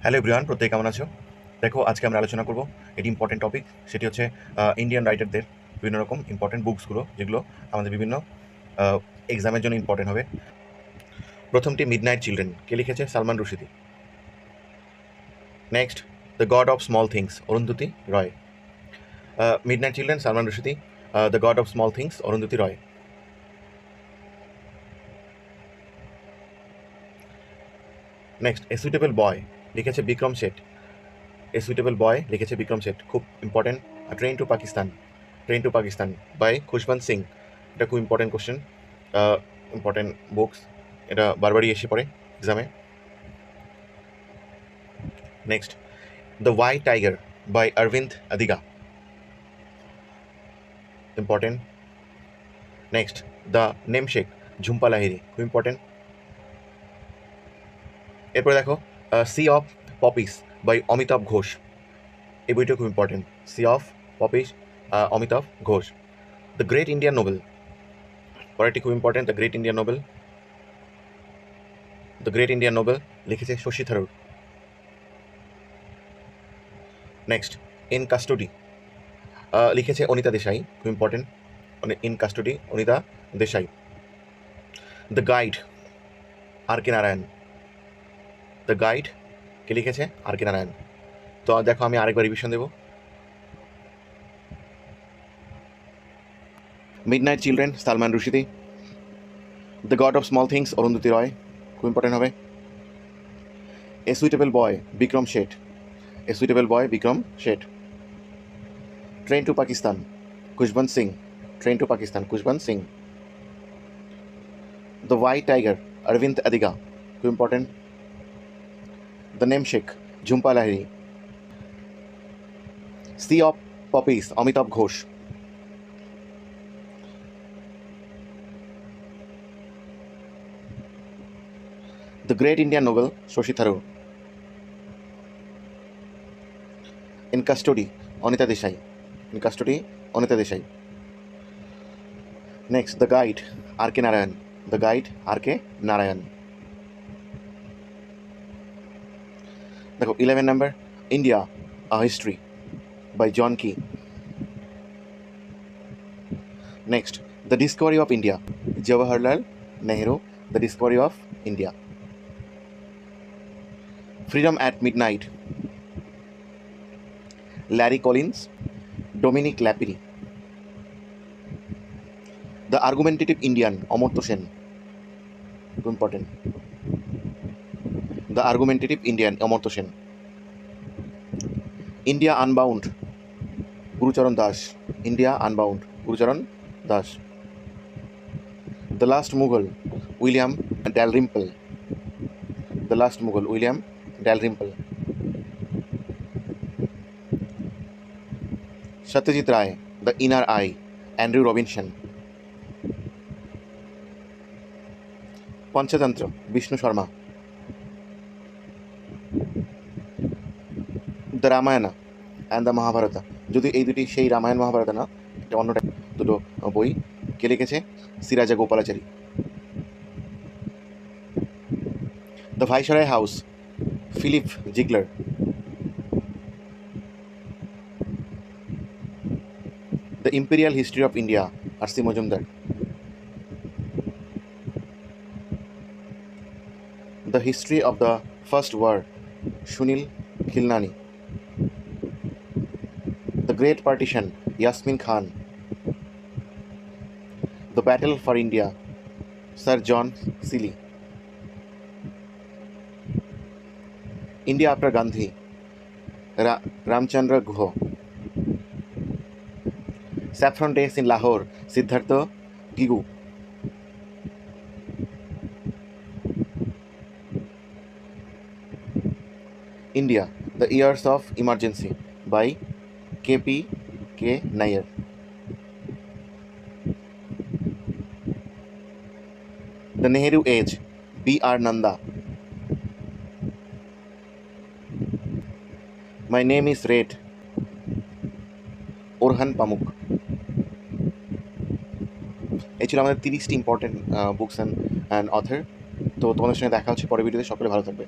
Hello everyone, প্রত্যেকে কেমন আছো? দেখো, আজকে আমরা আলোচনা করব এটি ইম্পর্টেন্ট টপিক, সেটি হচ্ছে ইন্ডিয়ান রাইটারদের বিভিন্ন রকম ইম্পর্টেন্ট বুকসগুলো, যেগুলো আমাদের বিভিন্ন এক্সামের জন্য ইম্পর্টেন্ট হবে। প্রথমটি মিডনাইট চিলড্রেন, কে লিখেছে? Salman Rushdie. Next, the god of small things, Arundhati Roy. Midnight children, Salman Rushdie. The god of small things, Arundhati Roy. Next, a suitable boy, লিখেছে Vikram Seth. A suitable boy লিখেছে বিক্রম শেঠ, খুব important. Train to Pakistan, train to Pakistan by Khushwant Singh, এটা খুব ইম্পর্টেন্ট কোশ্চেন, ইম্পর্টেন্ট বুকস, এটা বারবারই এসে পড়ে এক্সামে। Next, the white tiger by Aravind Adiga, important. Next, the namesake, Jhumpa Lahiri, খুব ইম্পর্টেন্ট। এরপরে দেখো, sea of poppies by Amitav Ghosh, এই বইটা খুব important. Sea of poppies, Amitav Ghosh. The great Indian novel, পরেরটি খুব important. The great Indian novel, the great Indian novel লিখেছে Shashi Tharoor. Next, in custody, লিখেছে অনিতা দেশাই, খুব important. In custody, Anita Desai. The guide, R K Narayan. The guide কে লিখেছে? আর কে নারায়ণ। তো দেখো, আমি আরেকবার রিভিশন দেবো। Midnight children, Salman Rushdie. The god of small things, Arundhati Roy, খুব ইম্পর্টেন্ট হবে। A suitable boy, Vikram Seth. A suitable boy, Vikram Seth. Train to Pakistan, Khushwant Singh. Train to Pakistan, Khushwant Singh. The white tiger, Aravind Adiga, খুব important. The namesake, Jhumpa Lahiri. Sea of poppies, Amitav Ghosh. The great Indian novel, Shashi Tharoor. In custody, Anita Desai. In custody, Anita Desai. Next, the guide, R K Narayan. The guide, R K Narayan. দেখো 11 number, India a history by John Keay. Next, the discovery of India, Jawaharlal Nehru. The discovery of India. Freedom at midnight, Larry Collins, Dominique Lapierre. The argumentative Indian, Amartya Sen, important. The argumentative Indian, Amartya Sen. India unbound, Gurcharan Das. India unbound, Gurcharan Das. The last Mughal, William Dalrymple. The last Mughal, William Dalrymple. Satyajit Ray, the inner I, Andrew Robinson. Panchatantra, Vishnu Sharma. The Ramayana and the Mahabharata, যদি এই দুটি সেই রামায়ণ মহাভারত না, এটা অন্যটা, দুটো বই। কে লিখেছে? Sriracha Gopalachari. The viceroy house, Philip জিগলার। The imperial history of India, R C. Majumdar. The history of the first war, Sunil খিলনানি। The great partition, Yasmin Khan. The battle for India, sir John Seely. India after Gandhi, Ramchandra Guha. Saffron days in Lahore, Siddharth গিগু। India, the years of emergency by K Nair. The Nehru age, B.R.. Nanda. My name is red, Orhan পামুক। এই ছিল আমাদের 30টি important books and author. তো তোমাদের সঙ্গে দেখা হচ্ছে পরের ভিডিওতে। সকলে ভালো থাকবে।